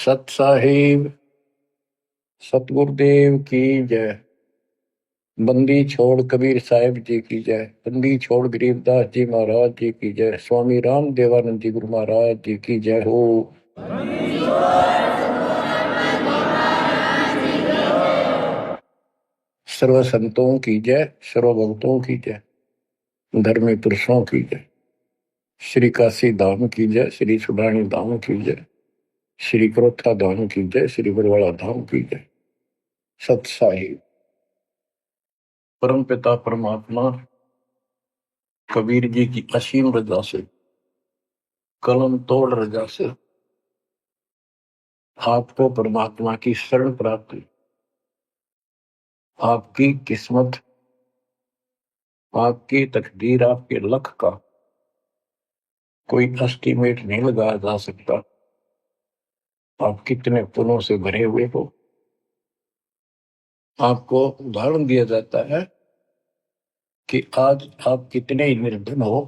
सत साहिब सतगुरुदेव की जय। बंदी छोड़ कबीर साहिब जी की जय। बंदी छोड़ गरीबदास जी महाराज जी की जय। स्वामी राम देवानंद जी गुरु महाराज जी की जय हो। सर्व संतों की जय, सर्व भक्तों की जय, धर्मी पुरुषों की जय। श्री काशी धाम की जय, श्री सुडानी धाम की जय, श्री क्रोथा धाम की जय, श्री बरवाड़ा धाम की जय। सत साहिब परम पिता परमात्मा कबीर जी की असीम रजा से, कलम तोड़ रजा से आपको परमात्मा की शरण प्राप्ति, आपकी किस्मत, आपकी तकदीर, आपके लक का कोई एस्टीमेट नहीं लगाया जा सकता। आप कितने पुण्यों से भरे हुए हो। आपको उदाहरण दिया जाता है कि आज आप कितने ही निर्धन हो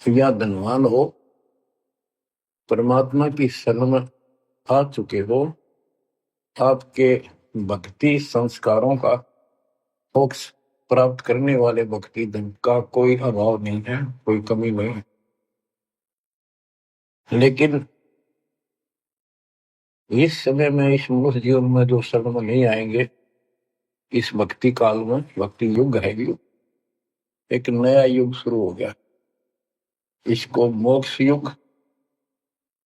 या धनवान हो, परमात्मा की शरण में आ चुके हो। आपके भक्ति संस्कारों का, मोक्ष प्राप्त करने वाले भक्ति धन का कोई अभाव नहीं है, कोई कमी नहीं है। लेकिन इस समय में, इस मनुष्य जीवन में जो शरण में नहीं आएंगे, इस भक्ति काल में, भक्ति युग है, युग एक नया युग शुरू हो गया। इसको मोक्ष युग,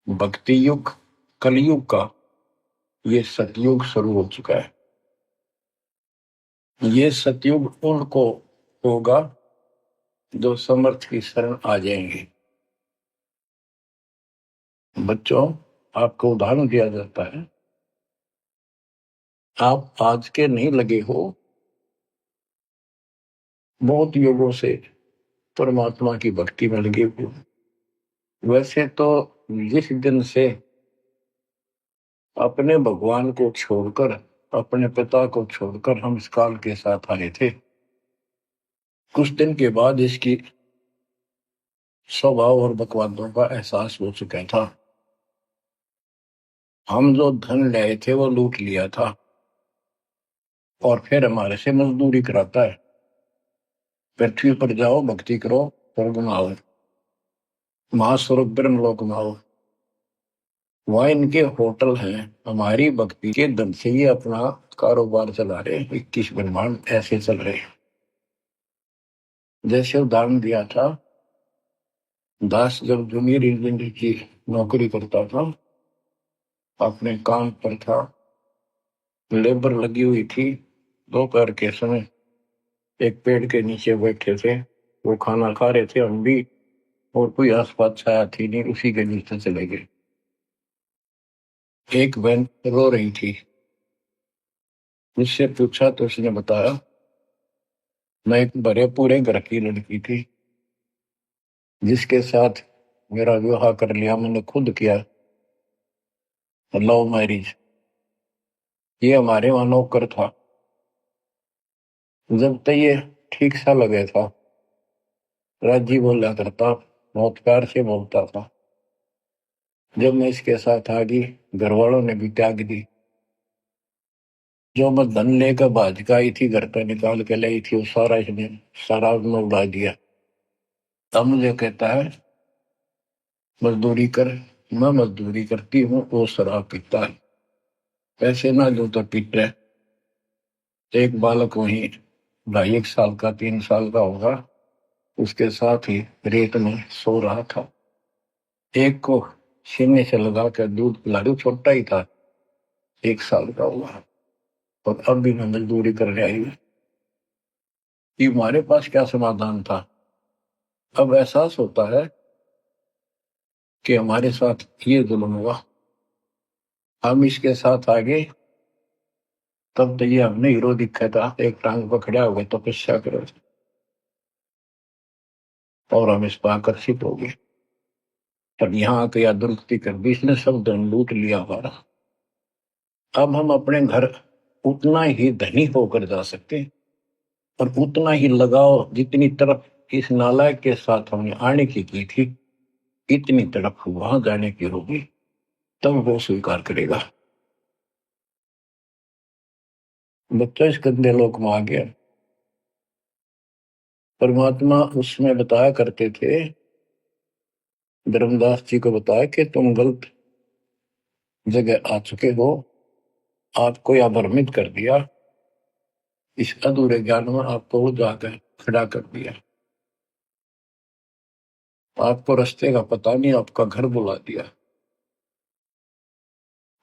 भक्ति युग, कलयुग का ये सतयुग शुरू हो चुका है। ये सतयुग उनको होगा जो समर्थ की शरण आ जाएंगे। बच्चों, आपको उदाहरण दिया जाता है, आप आज के नहीं लगे हो, बहुत युगों से परमात्मा की भक्ति में लगे हुए। वैसे तो जिस दिन से अपने भगवान को छोड़कर, अपने पिता को छोड़कर हम इस काल के साथ आए थे, कुछ दिन के बाद इसकी स्वभाव और बकवादों का एहसास हो चुका था। हम जो धन लाए थे वो लूट लिया था और फिर हमारे से मजदूरी कराता है। पृथ्वी पर जाओ, भक्ति करो, स्वर्ग में आओ, महास्वर्ग ब्रह्मलोक में आओ। वहाँ इनके होटल हैं, हमारी भक्ति के धन से ही अपना कारोबार चला रहे। 21 ब्रह्मांड ऐसे चल रहे। जैसे उदाहरण दिया था, दास जब जूनियर इंजीनियर की नौकरी करता था, अपने काम पर था, लेबर लगी हुई थी, दोपहर के समय एक पेड़ के नीचे बैठे थे, वो खाना खा रहे थे, हम भी, और कोई आसपास छाया थी नहीं, उसी के नीचे चले गए। एक बहन रो रही थी, मुझसे पूछा तो उसने बताया, मैं एक भरे पूरे घर की लड़की थी जिसके साथ मेरा विवाह कर लिया, मैंने खुद किया, लव मैरिज। ये हमारे वहां नौकर था। जब तक ये ठीक सा लगे था, राजी बोला करता, बहुत प्यार से बोलता था। जब मैं इसके साथ आ गई, घर वालों ने भी त्याग दी। जो मैं धन लेकर भाज का आई थी, घर पे निकाल के लाई थी, वो सारा इसने शराब में उड़ा दिया। तब मुझे कहता है, मजदूरी कर। मैं मजदूरी करती हूँ, वो शराब पीता है। पैसे ना दो तो पीते है। एक बालक वहीं 2.5 साल का, 3 साल का होगा, उसके साथ ही रेत में सो रहा था। एक को सीने से लगा कर दूध पिला रही, छोटा ही था, 1 साल का हुआ, और अब भी मैं मजदूरी करने आई हूँ। कि हमारे पास क्या समाधान था। अब एहसास होता है कि हमारे साथ ये जुल्म हुआ, हम इसके साथ आगे। तब तो ये हमने हीरो दिखा था, एक टांग पकड़ा हुआ तपस्या करो, और हम इस पर आकर्षित हो गए। अब यहाँ आके या दुरुक्ति कर दी, इसने सब धन लूट लिया हमारा। अब हम अपने घर उतना ही धनी होकर जा सकते हैं, और उतना ही लगाव जितनी तरफ इस नालायक के साथ हमने आने की थी, इतनी तरफ वहां जाने की होगी। तब वो स्वीकार करेगा। बच्चा इस गंदे लोक में आ गया। परमात्मा उसमें बताया करते थे, धर्मदास जी को बताया कि तुम गलत जगह आ चुके हो, आपको यह भ्रमित कर दिया, इस अधूरे ज्ञान में आपको वो जाकर खड़ा कर दिया, आपको रास्ते का पता नहीं, आपका घर बुला दिया।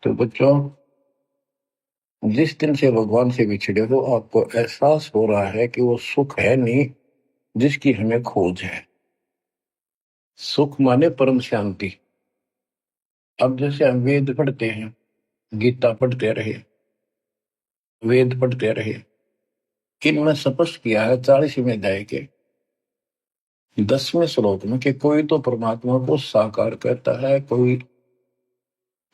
तो बच्चों, जिस दिन से भगवान से बिछड़े हो, आपको एहसास हो रहा है कि वो सुख है नहीं जिसकी हमें खोज है। सुख माने परम शांति। अब जैसे हम वेद पढ़ते हैं, गीता पढ़ते रहे, वेद पढ़ते रहे, इनमें स्पष्ट किया है 40वें अध्याय के 10वें श्लोक में कि कोई तो परमात्मा को साकार कहता है, कोई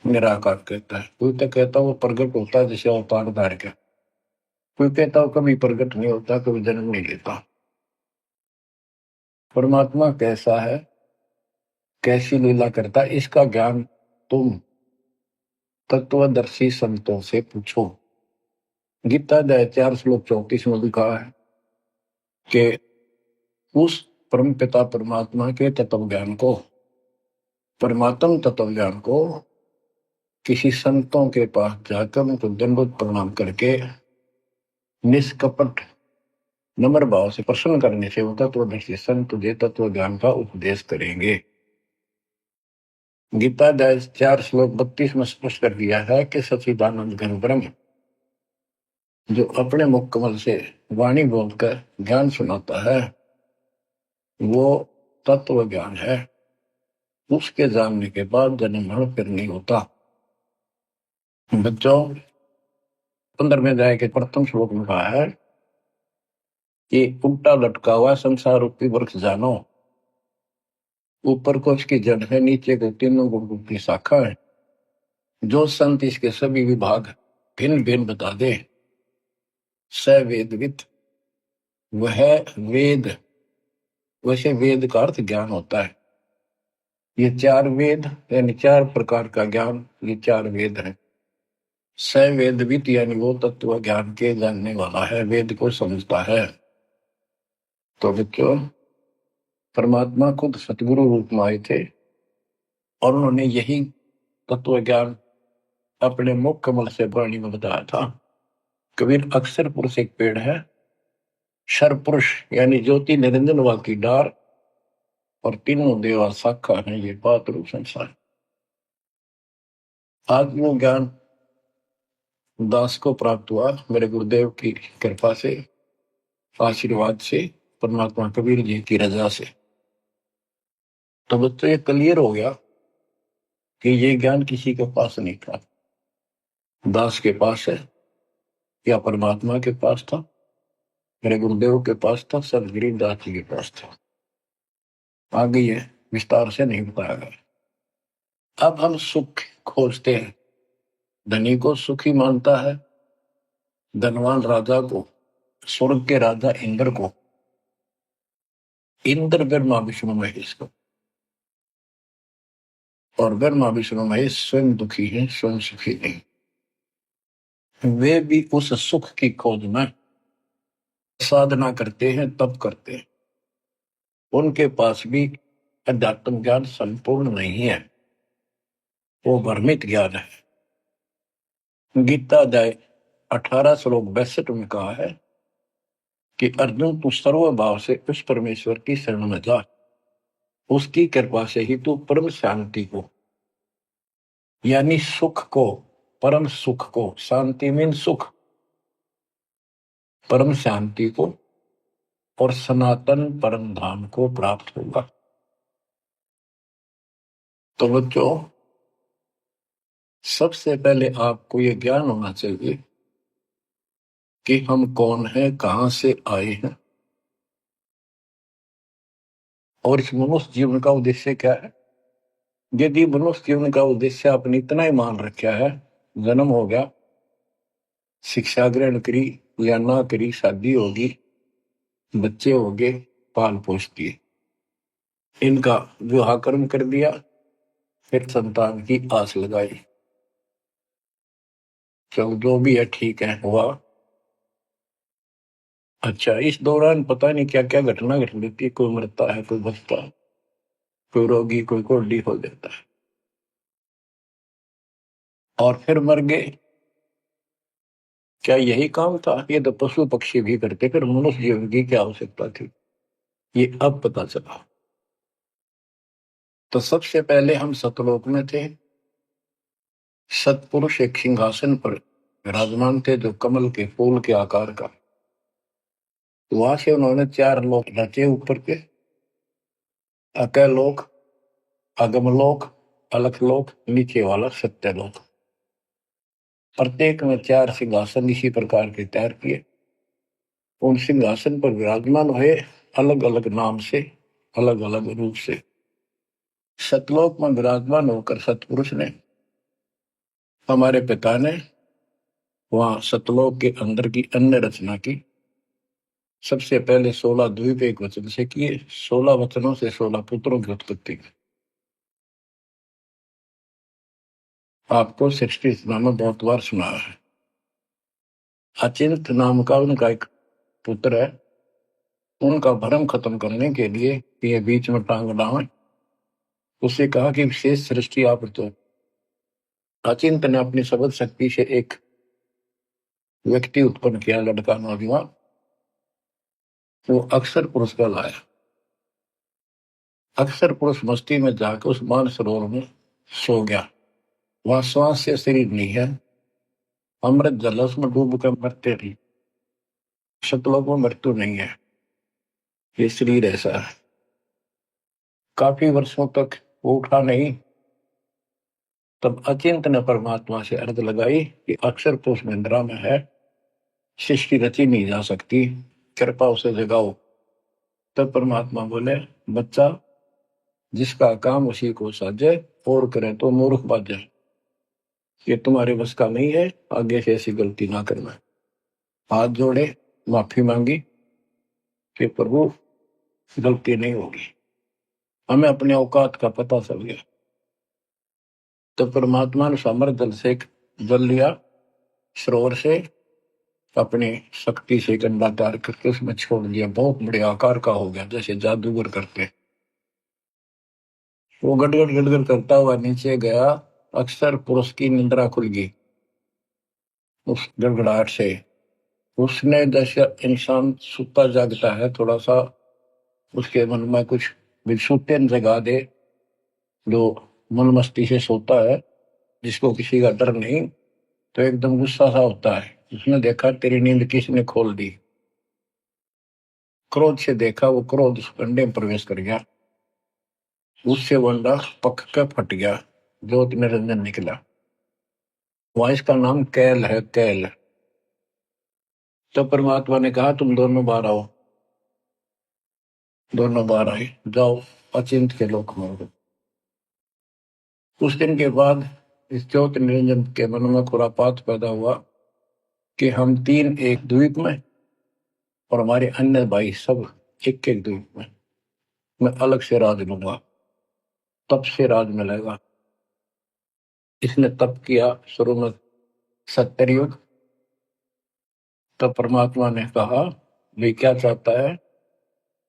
निराकार कहता है, कोई तो कहता है वो प्रगट होता है जैसे अवतार धार के, कोई कहता है कभी प्रगट नहीं होता, कभी जन्म नहीं लेता। परमात्मा कैसा है, कैसी लीला करता है, इसका ज्ञान तुम तत्वदर्शी संतों से पूछो। गीता अध्याय 4 श्लोक 34 में लिखा है कि उस परम पिता परमात्मा के तत्व ज्ञान को, परमात्म तत्व ज्ञान को किसी संतों के पास जाकर उनको दंडवत प्रणाम करके निष्कपट नम्र भाव से प्रसन्न करने से वो तत्वदर्शी संत तुझे तत्व ज्ञान का उपदेश करेंगे। गीता अध्याय 4 श्लोक 32 में स्पष्ट कर दिया है कि सच्चिदानंद घन ब्रह्म जो अपने मुख कमल से वाणी बोलकर ज्ञान सुनाता है, वो तत्व ज्ञान है। उसके जानने के बाद जन्म मरण फिर नहीं होता। बच्चों, 15वें अध्याय के प्रथम श्लोक में कहा है कि उल्टा लटका हुआ संसार रूपी वृक्ष जानो, ऊपर को इसकी जड़ है, नीचे को तीनों गुण की शाखा है। जो संत इसके सभी विभाग भिन्न भिन्न बता दे, स वेदविद, वह वेद। वैसे वेद का अर्थ ज्ञान होता है। ये 4 वेद यानी 4 प्रकार का ज्ञान, ये 4 वेद है। स वेदविद यानी वो तत्व ज्ञान के जानने वाला है, वेद को समझता है। तो बच्चों, परमात्मा खुद सतगुरु रूप में आए थे और उन्होंने यही तत्व ज्ञान अपने मुख कमल से वाणी में बताया था। कबीर अक्षर पुरुष एक पेड़ है, शर पुरुष यानी ज्योति निरंजन वा की डार, और तीनों देवा शाखा है, ये बात रूप संसार। आज वो ज्ञान दास को प्राप्त हुआ मेरे गुरुदेव की कृपा से, आशीर्वाद से, परमात्मा कबीर जी की रजा से। तो बच्चों, ये क्लियर हो गया कि ये ज्ञान किसी के पास नहीं था, दास के पास है या परमात्मा के पास था, मेरे गुरुदेव के पास था, सदगिरी दास जी के पास था। आगे ये विस्तार से नहीं बताया गया। अब हम सुख खोजते हैं, धनी को सुखी मानता है, धनवान राजा को, स्वर्ग के राजा इंद्र को, इंद्र ब्रह्मा विष्णु महेश को, और ब्रह्मा विष्णु महेश स्वयं दुखी है, स्वयं सुखी नहीं। वे भी उस सुख की खोज में साधना करते हैं, तप करते हैं। उनके पास भी अध्यात्म ज्ञान संपूर्ण नहीं है, वो भ्रमित ज्ञान है। गीता अध्याय 18 श्लोक 62 में कहा है कि अर्जुन, तू सर्व भाव से उस परमेश्वर की शरण में जा, उसकी कृपा से ही तू परम शांति को यानी सुख को, परम सुख को, शांति मीन सुख, परम शांति को और सनातन परम धाम को प्राप्त होगा। तो बच्चों, सबसे पहले आपको यह ज्ञान होना चाहिए कि हम कौन हैं, कहां से आए हैं, और इस मनुष्य जीवन का उद्देश्य क्या है। यदि मनुष्य जीवन का उद्देश्य आपने इतना ही मान रखा है, जन्म हो गया, शिक्षा ग्रहण करी या ना करी, शादी होगी, बच्चे हो गए, पाल पोस दिए, इनका विवाह कर्म कर दिया, फिर संतान की आस लगाई। चलो जो भी है ठीक है, हुआ। अच्छा, इस दौरान पता नहीं क्या क्या घटना घट जाती है, कोई मरता है, कोई बचता है, कोई रोगी, कोई कोल्डी हो जाता है, और फिर मर गए। क्या यही काम था? ये तो पशु पक्षी भी करते, फिर मनुष्य जीवन की क्या आवश्यकता थी? ये अब पता चला। तो सबसे पहले हम सतलोक में थे। सतपुरुष एक सिंहासन पर विराजमान थे, जो कमल के फूल के आकार का। वहां से उन्होंने 4 लोक रचे ऊपर के: अकलोक, अगमलोक, अलखलोक, नीचे वाला सत्यलोक। प्रत्येक में 4 सिंहासन इसी प्रकार के तैयार किए। उन सिंहासन पर विराजमान हुए, अलग अलग नाम से, अलग अलग रूप से। सतलोक में विराजमान होकर सतपुरुष ने, हमारे पिता ने, वहां सतलोक के अंदर की अन्य रचना की। सबसे पहले 16 द्वीप एक वचन से किए, 16 वचनों से 16 पुत्रों की उत्पत्ति की। आपको सृष्टि नाम बहुत बार सुना है। अचिंत नाम का उनका एक पुत्र है। उनका भ्रम खत्म करने के लिए ये बीच में टांग डांवे, उसे कहा कि विशेष सृष्टि आप तो। अचिंत ने अपनी शब्द शक्ति से एक व्यक्ति उत्पन्न किया, लड़का नौजवान। वो अक्षर पुरुष का लाया। अक्षर पुरुष मस्ती में जाकर उस मानसरोवर में सो गया। वहां श्वास से शरीर नहीं है, अमृत जल उसमें डूब कर मरते रही। शतलोक में मृत्यु नहीं है, ये शरीर ऐसा है। काफी वर्षों तक वो उठा नहीं। तब अचिंत ने परमात्मा से अर्ज लगाई कि अक्षर पुरुष निंद्रा में है, सृष्टि रची नहीं जा सकती, कृपा उसे जगाओ। तब परमात्मा बोले, बच्चा, जिसका काम उसी को साजे, और करे तो मूर्ख बाजे। ये तुम्हारे बस का नहीं है, आगे से ऐसी गलती ना करना। हाथ जोड़े, माफी मांगी कि प्रभु गलती नहीं होगी, हमें अपने औकात का पता चल गया। तो परमात्मा ने समर जल से जल लिया, सरोवर से, अपनी शक्ति से गंडा तैयार करके उसमें छोड़ दिया। बहुत बड़े आकार का हो गया, जैसे जादूगर करते। वो गड़गड़ गड़गड़ करता हुआ नीचे गया। अक्सर पुरुष की निंद्रा खुल गई उस गड़गड़ाहट से। उसने, जैसे इंसान सुता जागता है, थोड़ा सा उसके मन में कुछ विक्षुप्तन जगा दे, जो मन मस्ती से सोता है, जिसको किसी का डर नहीं, तो एकदम गुस्सा सा होता है। उसने देखा तेरी नींद किसने खोल दी। क्रोध से देखा, वो क्रोध उस अंडे में प्रवेश कर गया। उससे वो अंडा पक कर फट गया, ज्योति निरंजन निकला। वहां इसका नाम कैल है, कैल। तो परमात्मा ने कहा, तुम दोनों बाहर आओ। दोनों बाहर आए, जाओ अचिंत के लोक में हो। कुछ दिन के बाद इस ज्योति निरंजन के मन में खुरापात पैदा हुआ कि हम 3 एक द्वीप में, और हमारे अन्य भाई सब एक एक द्वीप में। मैं अलग से राज लूंगा, तप से राज मिलेगा। इसने तप किया शुरू में, सत्तर युग। तब परमात्मा ने कहा, भाई क्या चाहता है?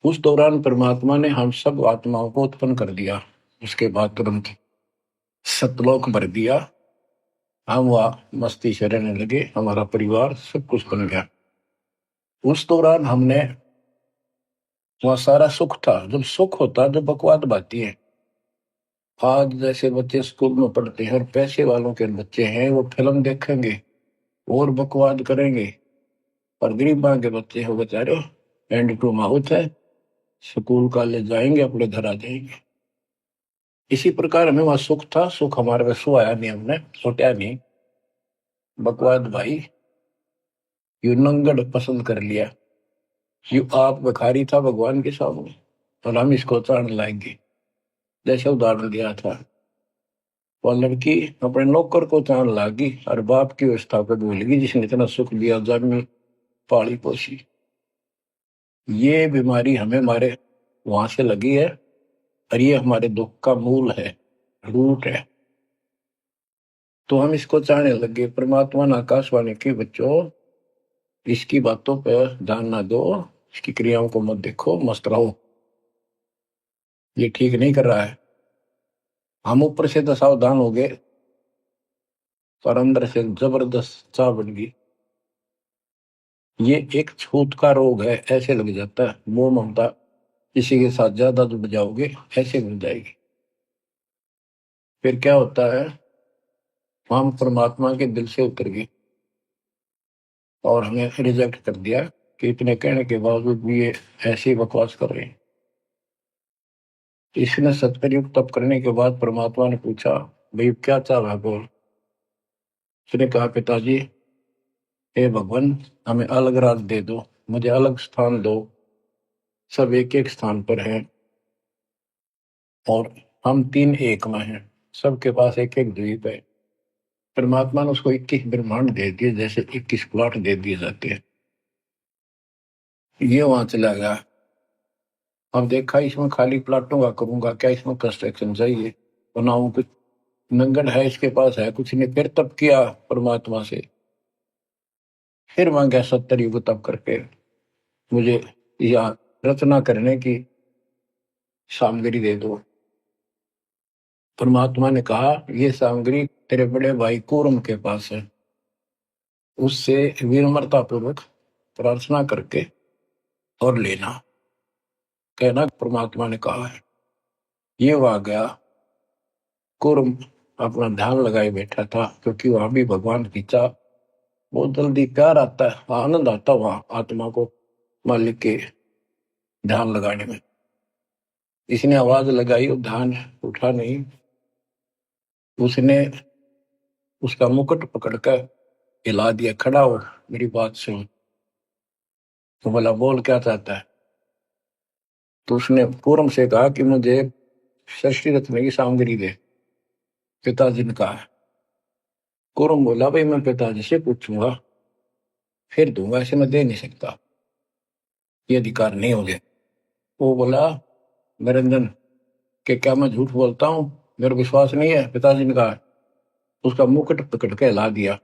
उस दौरान परमात्मा ने हम सब आत्माओं को उत्पन्न कर दिया। उसके बाद तुरंत सतलोक भर दिया। हम वहां मस्ती से रहने लगे, हमारा परिवार सब कुछ बन गया। उस दौरान हमने, वहां सारा सुख था। जब सुख होता है, जब बकवाद बाती है। आज जैसे बच्चे स्कूल में पढ़ते हैं और पैसे वालों के बच्चे हैं, वो फिल्म देखेंगे और बकवाद करेंगे, और गरीबा के बच्चे हो बेचारे एंड टू माउथ है, स्कूल कॉलेज जाएंगे, अपने घर आ जाएंगे। इसी प्रकार हमें वहां सुख था। सुख हमारे में सो आया नहीं, हमने सोचा नहीं। बकवाद भाई, यू नंगड़ पसंद कर लिया। यू आप भिखारी था भगवान के सामने, और हम इसको ताड़ लाएंगे। जैसे उदाहरण दिया था, वो लड़की अपने नौकर को ताड़ लागी और बाप की व्यवस्था पर भूल गई, जिसने इतना सुख दिया, जन्मी पाली पोसी। ये बीमारी हमें हमारे वहां से लगी है, और ये हमारे दुख का मूल है। रूट है। तो हम इसको चाहने लगे। परमात्मा ने आकाशवाणी की, बच्चों इसकी बातों पर ध्यान ना दो, इसकी क्रियाओं को मत देखो, मस्त रहो, ये ठीक नहीं कर रहा है। हम ऊपर से तो सावधान हो गए, पर अंदर से जबरदस्त चाह बन गई। ये एक छूत का रोग है, ऐसे लग जाता है। मोह ममता किसी के साथ ज्यादा जुड़ जाओगे, ऐसे मिल जाएगी। फिर क्या होता है, हम परमात्मा के दिल से उतर गए और हमें रिजेक्ट कर दिया कि इतने कहने के बावजूद भी ये ऐसी बकवास कर रहे हैं। इसने सत्कर्युग तप करने के बाद परमात्मा ने पूछा, भाई क्या चाह रहा है, बोल। उसने कहा, पिताजी हे भगवान, हमें अलग राज दे दो, मुझे अलग स्थान दो, सब एक एक स्थान पर हैं और हम तीन एक में हैं, सबके पास एक एक द्वीप है। परमात्मा ने उसको 21 ब्रह्मांड दे दिए, जैसे 21 प्लॉट दे दिए जाते हैं। ये वहां चला गया। अब देखा, इसमें खाली प्लाटों का करूंगा क्या, इसमें कंस्ट्रक्शन चाहिए, बनाऊं कुछ। नंगन है, इसके पास है कुछ नहीं। फिर तब किया परमात्मा से, फिर मांगा 70 युग तब करके मुझे यहाँ रचना करने की सामग्री दे दो। परमात्मा ने कहा, ये सामग्री तेरे बड़े भाई कूर्म के पास है, उससे विनम्रता पूर्वक प्रार्थना करके और लेना, कहना परमात्मा ने कहा है। ये वहां गया, कूर्म अपना ध्यान लगाए बैठा था, क्योंकि वहां भी भगवान की चाह, बहुत जल्दी प्यार आता है, आनंद आता है वहां आत्मा को मालिक के ध्यान लगाने में। इसने आवाज लगाई और ध्यान उठा नहीं। उसने उसका मुकुट पकड़कर हिला दिया, खड़ा हो, मेरी बात सुन। तो बोला, बोल क्या चाहता है। तो उसने पूर्व से कहा कि मुझे षष्ठी रत्न की सामग्री दे, पिताजी ने कहा। पूर्व बोला, भाई मैं पिताजी से पूछूंगा फिर दूंगा, ऐसे मैं दे नहीं सकता, ये अधिकार नहीं हो गया। वो बोला, निरंजन कि क्या मैं झूठ बोलता हूँ, मेरा विश्वास नहीं है, पिताजी ने कहा। उसका मुकुट पकड़ के हिला दिया।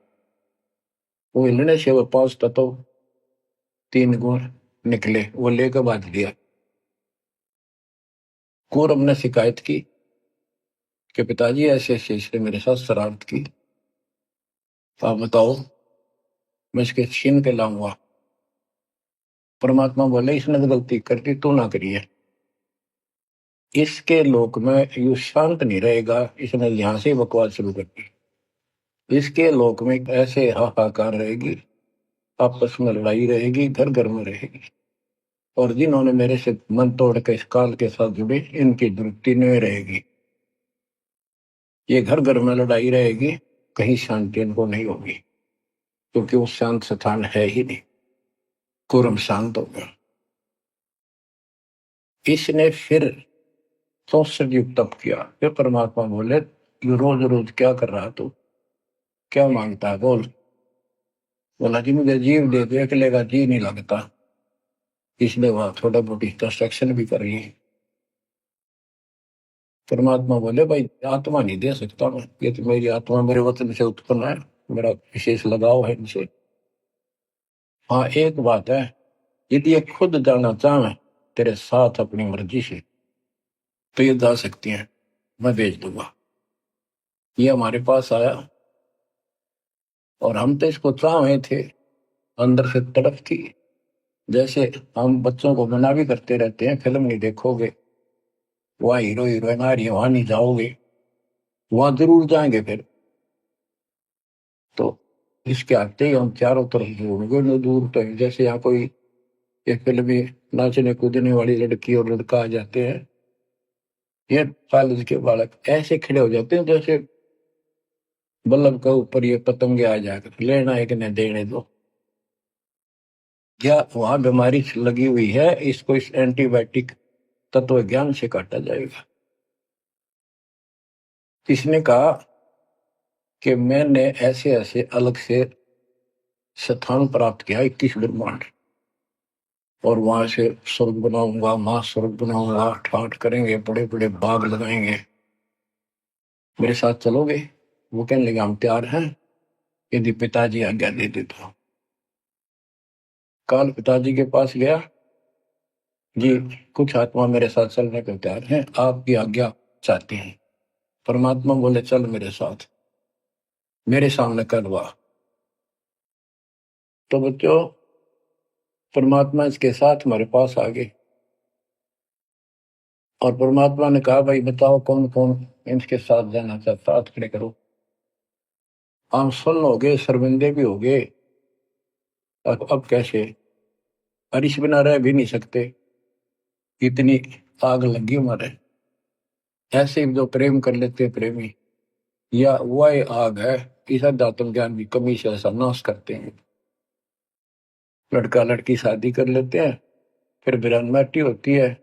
वो हिलने से वो 5 तत्व 3 गुण निकले, वो लेकर बांध दिया। कौरव ने शिकायत की कि पिताजी ऐसे ऐसे इसने मेरे साथ शरारत की, तो आप बताओ मैं इसके छीन के लाऊंगा। परमात्मा बोले, इसने तो गलती कर दी, तू ना करिए। इसके लोक में यू शांत नहीं रहेगा, इसने यहां से बकवास शुरू कर दी। इसके लोक में ऐसे हाहाकार रहेगी, आपस में लड़ाई रहेगी, घर घर में रहेगी। और जिन्होंने मेरे से मन तोड़ के इस काल के साथ जुड़े, इनकी दुरुक्ति नहीं रहेगी। ये घर घर में लड़ाई रहेगी, कहीं शांति इनको नहीं होगी, क्योंकि वो शांत स्थान है ही नहीं। कुरम शांत हो गया। इसने फिर 64 युग तप किया। फिर परमात्मा बोले, ये रोज रोज क्या कर रहा तू, क्या मांगता है, बोल। बोला, जी मुझे जीव दे दे, अकेले का जी नहीं लगता। इसलिए वहां थोड़ा मोटी कंस्ट्रक्शन भी कर रही है। परमात्मा बोले, भाई आत्मा नहीं दे सकता मैं, ये तो मेरी आत्मा मेरे वतन से उत्पन्न है, मेरा विशेष लगाव है इनसे। हाँ एक बात है, यदि ये खुद जाना चाहे तेरे साथ अपनी मर्जी से, तो ये जा सकती हैं, मैं भेज दूंगा। ये हमारे पास आया और हम तो इसको चाह रहे थे, अंदर से तड़प थी। जैसे हम बच्चों को मना भी करते रहते हैं, फिल्म नहीं देखोगे, वहाँ हीरो हीरोइन आ रही है, वहां नहीं जाओगे, वहां जरूर जाएंगे फिर। तो इसके आते ही हम चारों तरफ ढूंढोगे न, दूर तो जैसे यहाँ कोई एक फिल्म में नाचने कूदने वाली लड़की और लड़का आ जाते हैं, ये कॉलेज के बालक ऐसे खड़े हो जाते हैं जैसे बल्लभ के ऊपर ये पतंगे आ जाकर, लेना एक ने देने दो। या वहां बीमारी लगी हुई है, इसको इस एंटीबायोटिक तत्व ज्ञान से काटा जाएगा। इसने कहा कि मैंने ऐसे ऐसे अलग से स्थान प्राप्त किया, 21 ब्रह्मांड, और वहां से स्वर्ग बनाऊंगा, मां स्वर्ग बनाऊंगा, ठाठ करेंगे, बड़े बड़े बाग लगाएंगे, मेरे साथ चलोगे? वो कहने लगे हम तैयार हैं, यदि पिताजी आज्ञा दे दे तो। काल पिताजी के पास गया, जी कुछ आत्मा मेरे साथ चलने को तैयार हैं, आपकी आज्ञा चाहते हैं। परमात्मा बोले चल मेरे साथ, मेरे सामने करवा। तो बच्चों, परमात्मा इसके साथ हमारे पास आ गए और परमात्मा ने कहा भाई बताओ कौन कौन इनके साथ जाना चाहता, हाथ खड़े करो। हम सुन हो गए, शर्मिंदे भी हो गए। अब कैसे, अरिश बिना रह भी नहीं सकते, इतनी आग लगी हमारे। ऐसे ही जो प्रेम कर लेते हैं प्रेमी, या वह आग है इस अध्यात्म ज्ञान की कमी से ऐसा नाश करते हैं। लड़का लड़की शादी कर लेते हैं, फिर वीरानमाटी होती है,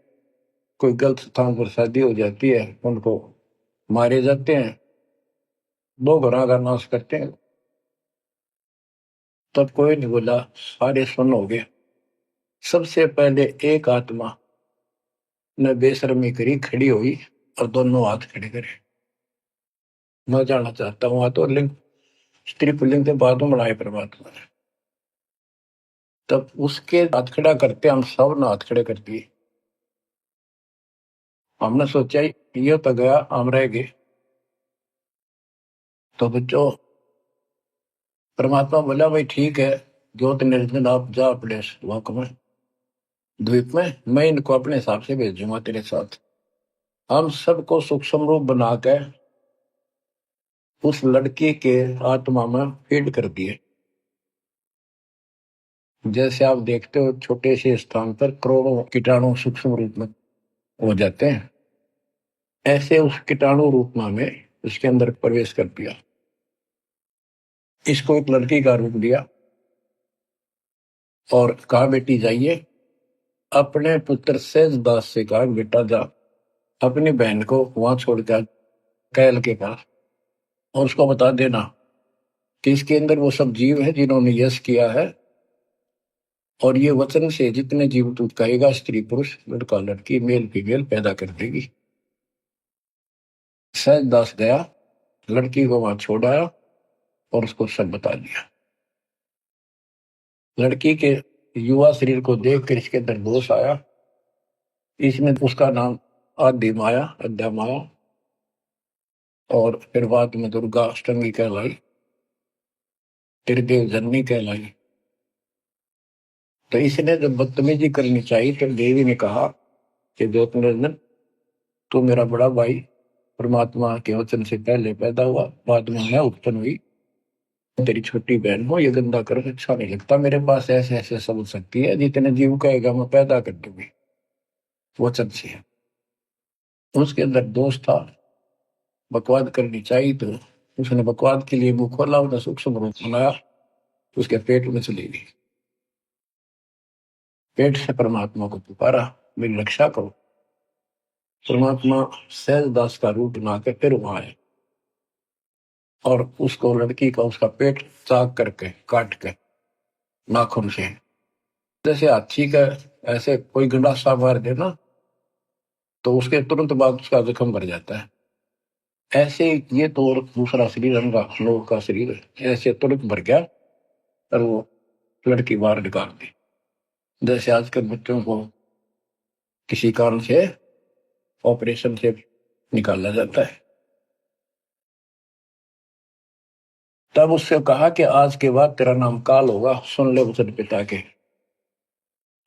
कोई गलत स्थान पर शादी हो जाती है, उनको मारे जाते हैं, दो घरों का नाश करते हैं। तब कोई नहीं बोला, सारे सुन हो गए। सबसे पहले एक आत्मा ने बेशर्मी करी, खड़ी हुई और दोनों हाथ खड़े करे। मैं जानना चाहता हूं, तो लिंग स्त्री पुल्लिंग के बाद में बनाए परमात्मा ने। तब उसके हाथ खड़ा करते हम सब ने हाथ खड़े कर दिए। हमने सोचा ये तो गया, हम रह गए। तो बच्चों, परमात्मा बोला भाई ठीक है, ज्योत निर्जन आप जा अपने लोक में, द्वीप में, मैं इनको अपने हिसाब से भेजूंगा तेरे साथ। हम सबको सूक्ष्म रूप बनाकर उस लड़की के आत्मा में फीड कर दिए। जैसे आप देखते हो छोटे से स्थान पर करोड़ों कीटाणु सूक्ष्म रूप में हो जाते हैं, ऐसे उस कीटाणु रूप में हमें उसके अंदर प्रवेश कर दिया। इसको एक लड़की का रूप दिया और कहा बेटी जाइए, अपने पुत्र सेज दास से कहा बेटा जा अपनी बहन को वहां छोड़कर कैल के पास, और उसको बता देना कि इसके अंदर वो सब जीव है जिन्होंने यश किया है, और ये वचन से जितने जीव तू कहेगा, स्त्री पुरुष लड़का लड़की मेल फीमेल पैदा कर देगी। सहज दास गया, लड़की को वहां छोड़ाया और उसको सब बता दिया। लड़की के युवा शरीर को देखकर इसके अंदर दोष आया। इसने उसका नाम आदि माया, अद्या माया, और फिर बाद में दुर्गा अष्टमी कहलाई, त्रिदेव जननी कहलाई। तो इसने जब बदतमीजी करनी चाहिए तो देवी ने कहा कि ज्योतिर्नंदन तू मेरा बड़ा भाई, परमात्मा के वचन से पहले पैदा हुआ, बाद में मैं उत्पन्न हुई, तेरी छोटी बहन हो, ये गंदा कर अच्छा नहीं लगता। मेरे पास ऐसे ऐसे सब शक्ति है, जितने जीव कहेगा मैं पैदा कर दूंगी वचन से। उसके अंदर दोष था, बकवाद करनी चाहिए तो उसने बकवाद के लिए मुंह खोला, उसने सूक्ष्म रूप बनाया, उसके पेट में चली गई। पेट से परमात्मा को पुकारा, मेरी रक्षा करो। परमात्मा सहजदास का रूप बना के फिर वहां आए और उसको लड़की का उसका पेट चाक करके काट के नाखून से, जैसे हाथी का ऐसे कोई गंडासा मार दे ना तो उसके तुरंत बाद उसका जख्म भर जाता है, ऐसे ये तो और दूसरा शरीर अंगा लोग का शरीर ऐसे तुरंत भर गया और वो लड़की बाहर निकाल दी। जैसे आजकल बच्चों को किसी कारण से ऑपरेशन से निकाला जाता है। तब उससे कहा कि आज के बाद तेरा नाम काल होगा, सुन ले वचन पिता के।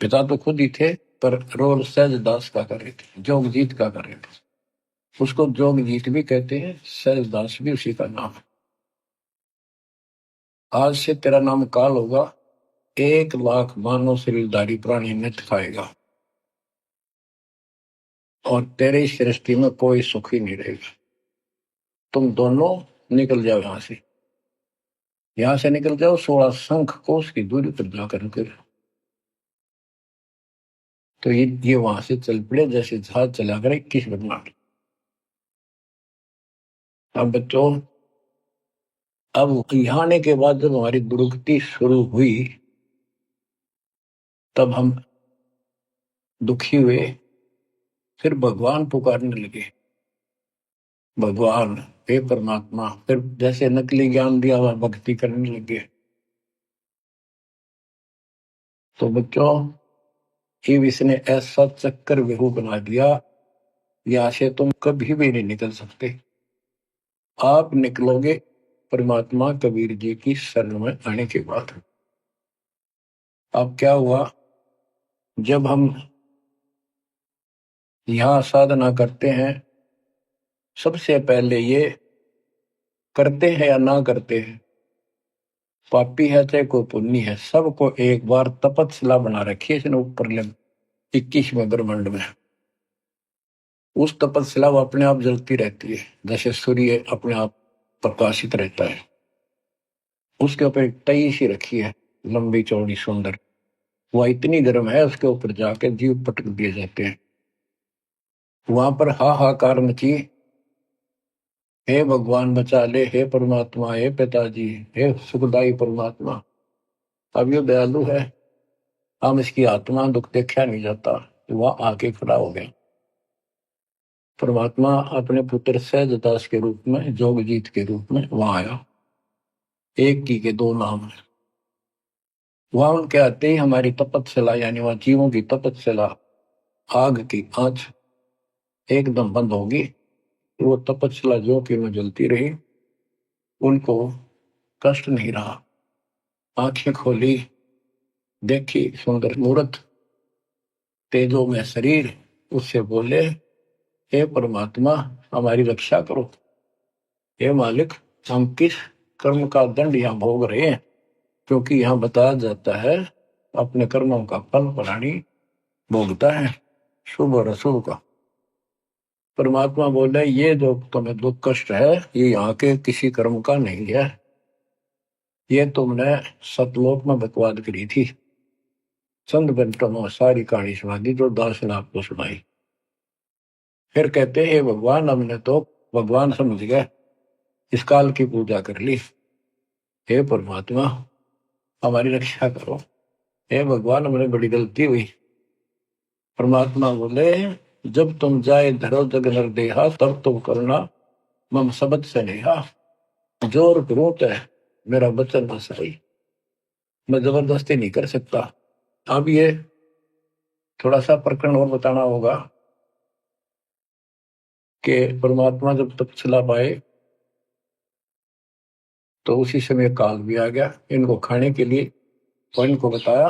पिता तो खुद ही थे पर रोल सहज दास का कर रहे थे, जोगजीत का कर रहे थे। उसको जोगजीत भी कहते हैं, सहज दास भी उसी का नाम है। आज से तेरा नाम काल होगा, 1,00,000 मानव शरीरधारी प्राणी नित्य खाएगा और तेरे इस सृष्टि में कोई सुख ही नहीं रहेगा। तुम दोनों निकल जाओ यहां से निकल जाओ, 16 शंख कोस की दूरी पर जाकर कर। तो ये वहां से चल पड़े जैसे जहाज चला कर 21 ब्रह्मांड। अब बच्चों, अब यहाँ आने के बाद जब हमारी दुर्गति शुरू हुई तब हम दुखी हुए, फिर भगवान पुकारने लगे भगवान, हे परमात्मा। फिर जैसे नकली ज्ञान दिया हुआ भक्ति करने लगे। तो बच्चों, शिव इसने ऐसा चक्कर व्यू बना दिया, यहाँ से तुम कभी भी नहीं निकल सकते। आप निकलोगे परमात्मा कबीर जी की शरण में आने के बाद। अब क्या हुआ, जब हम यहाँ साधना करते हैं, सबसे पहले ये करते हैं या ना करते हैं, पापी है चाहे कोई पुण्य है, सबको एक बार तपस्या बना रखी है इसने ऊपर 21वें ब्रह्मांड में। उस तपस्या वो अपने आप जलती रहती है, जैसे सूर्य अपने आप प्रकाशित रहता है। उसके ऊपर एक तई सी रखी है, लंबी चौड़ी सुंदर, वह इतनी गर्म है, उसके ऊपर जाके जीव पटक दिए जाते हैं। वहां पर हाहाकार मची, हे भगवान बचा ले, हे परमात्मा, हे पिताजी, हे सुखदाई परमात्मा। अब ये दयालु है, हम इसकी आत्मा दुख देखा नहीं जाता। वह आके खड़ा हो गया। परमात्मा अपने पुत्र सहजदास के रूप में, जोगजीत के रूप में वहां आया। एक की के दो नाम है। वहां उनके आते ही हमारी तपस्या, यानी वहां जीवों की तपस्या, आग की आंच एकदम बंद होगी। वो तपस्या जो कि में जलती रही, उनको कष्ट नहीं रहा। आंखें खोली, देखी सुंदर मूर्त, तेजो में शरीर, उससे बोले, हे परमात्मा हमारी रक्षा करो। हे मालिक, हम किस कर्म का दंड यहाँ भोग रहे हैं, क्योंकि यहाँ बताया जाता है अपने कर्मों का फल प्राणी भोगता है, शुभ और अशुभ का। परमात्मा बोले, ये जो तुम्हें दुख कष्ट है, ये यहाँ के किसी कर्म का नहीं है, ये तुमने सतलोक में बकवाद करी थी। चंद घंटों में सारी कहानी सुना दी जो दास ने आपको सुनाई। फिर कहते हैं, भगवान हमने तो भगवान समझ गए, इस काल की पूजा कर ली। हे परमात्मा हमारी रक्षा करो। हे भगवान हमने बड़ी गलती हुई। परमात्मा बोले, जब तुम जाए धरो जग नर देहा, तब तुम करना मम सबद से नेहा। जोर ग्रोत है मेरा वचन न सही, मैं जबरदस्ती नहीं कर सकता। अब ये थोड़ा सा प्रकरण और बताना होगा कि परमात्मा जब तक चला पाए, तो उसी समय काल भी आ गया इनको खाने के लिए। और इनको बताया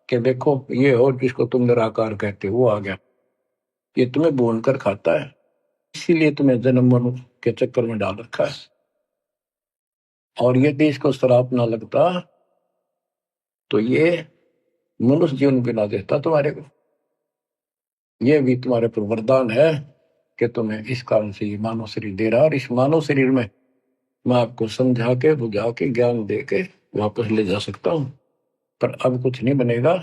कि देखो ये हो जिसको तुम निराकार कहते हो, वो आ गया, ये तुम्हें भून कर खाता है, इसीलिए तुम्हें जन्म मरण के चक्कर में डाल रखा है। और यदि इसको श्राप ना लगता तो ये मनुष्य जीवन भी ना देता तुम्हारे को। ये भी तुम्हारे पर वरदान है कि तुम्हें इस कारण से ये मानव शरीर दे रहा है, और इस मानव शरीर में मैं आपको समझा के बुझा के ज्ञान दे के वापस ले जा सकता हूं। पर अब कुछ नहीं बनेगा।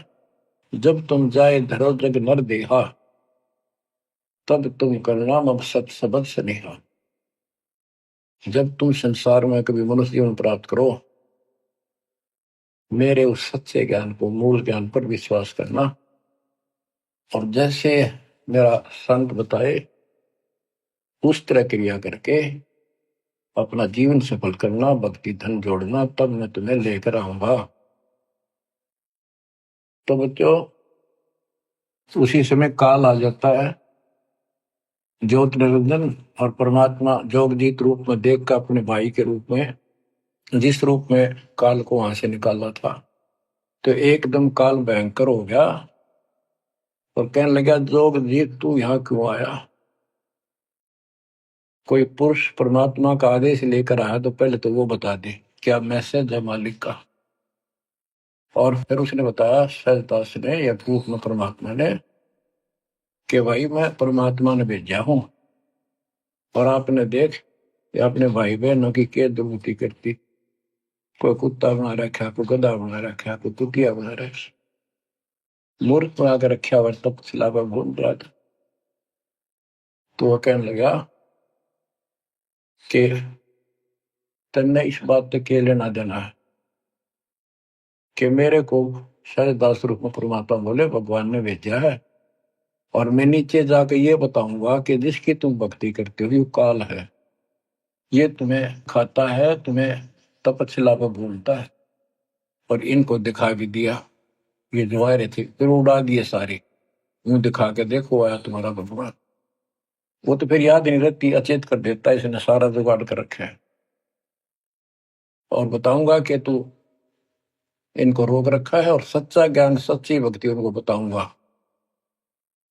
जब तुम जाए धरो जग नर देहा, तब तुम करना मम सत सबद स्नेहा। जब तुम संसार में कभी मनुष्य जीवन प्राप्त करो, मेरे उस सच्चे ज्ञान को, मूल ज्ञान पर विश्वास करना, और जैसे मेरा संत बताए उस तरह क्रिया करके अपना जीवन सफल करना, भक्ति धन जोड़ना, तब मैं तुम्हें लेकर आऊंगा। तो बच्चों, उसी समय काल आ जाता है। ज्योत निरंजन और परमात्मा जोगजीत रूप में देख कर अपने भाई के रूप में, जिस रूप में काल को वहां से निकाला था, तो एकदम काल भयंकर हो गया और कहने लगा, जोगजीत तू यहाँ क्यों आया? कोई पुरुष परमात्मा का आदेश लेकर आया तो पहले तो वो बता दे क्या मैसेज है मालिक का। और फिर उसने बताया सहजदास ने या रूप में परमात्मा ने कि भाई मैं परमात्मा ने भेजा हूं, और आपने देख अपने भाई बहनों की क्या दुर्गति करती। कोई कुत्ता बना रखा, कोई गधा बना रखा, कोई कुतिया बना रखा, मूर्ख बना कर रखा हुआ, तब सिलावा घूम रहा था। तो वो कहने लगा कि तन्ने इस बात तक के लेना देना है कि मेरे को सहजदास रूप में परमात्मा बोले भगवान ने भेजा है, और मैं नीचे जाकर ये बताऊंगा कि जिसकी तुम भक्ति करते हो वो काल है। ये तुम्हें खाता है, तुम्हें तपस्या पर भूलता है। और इनको दिखा भी दिया, ये जो आ रहे थे फिर उड़ा दिए सारे, यूं दिखा के देखो आया तुम्हारा भगवान। वो तो फिर याद नहीं रहती, अचेत कर देता है, इसने सारा जुगाड़ कर रखा है। और बताऊंगा कि तू इनको रोक रखा है, और सच्चा ज्ञान सच्ची भक्ति उनको बताऊंगा,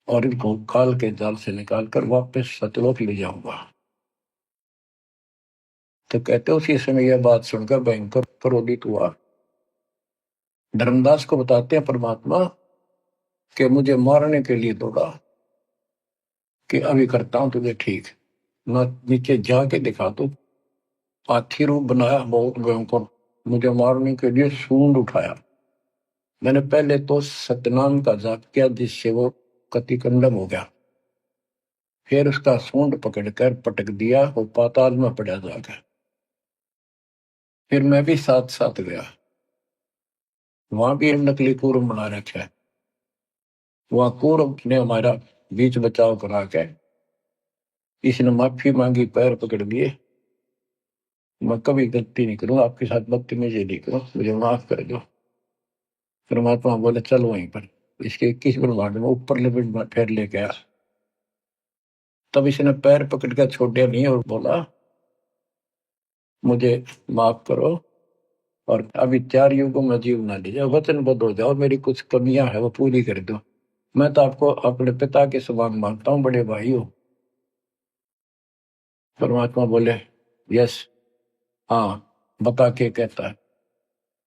और इनको काल के जाल से निकाल कर वापस सतलोक ले जाऊंगा। तो कहते उसी समय यह बात सुनकर भयंकर क्रोधित हुआ। धर्मदास को बताते हैं परमात्मा कि मुझे मारने के लिए दौड़ा, कि अभी करता हूं तुझे ठीक, न नीचे जाके दिखा दो। हाथी रूप बनाया बहुत भयंकर, मुझे मारने के लिए सूंड उठाया। मैंने पहले तो सतनाम का जाप किया, जिससे वो कतिकंडम हो गया। फिर उसका सूंड पकड़कर पटक दिया, वो पाताल में पड़ा जाकर। फिर मैं भी साथ साथ गया, वहां भी नकली कूर्म बना रखा है। वहां कूर्म ने हमारा बीच बचाव करा के इसने माफी मांगी, पैर पकड़ लिए, मैं कभी गलती नहीं करूँ, आपके साथ बदतमीजी नहीं करूँ, मुझे माफ कर दो। परमात्मा बोले चल वहीं पर इसके 21 ब्रह्मांड में ऊपर लिमिट में फिर लेके आ। तब इसने पैर पकड़ कर छोड़े नहीं और बोला मुझे माफ करो, और अभी 4 युगों में जीव ना लीजिए, वचनबद्ध हो जाओ, मेरी कुछ कमियां है वो पूरी कर दो। मैं तो आपको अपने पिता के समान मानता हूँ, बड़े भाई हो। परमात्मा बोले यस, हाँ बता के कहता है,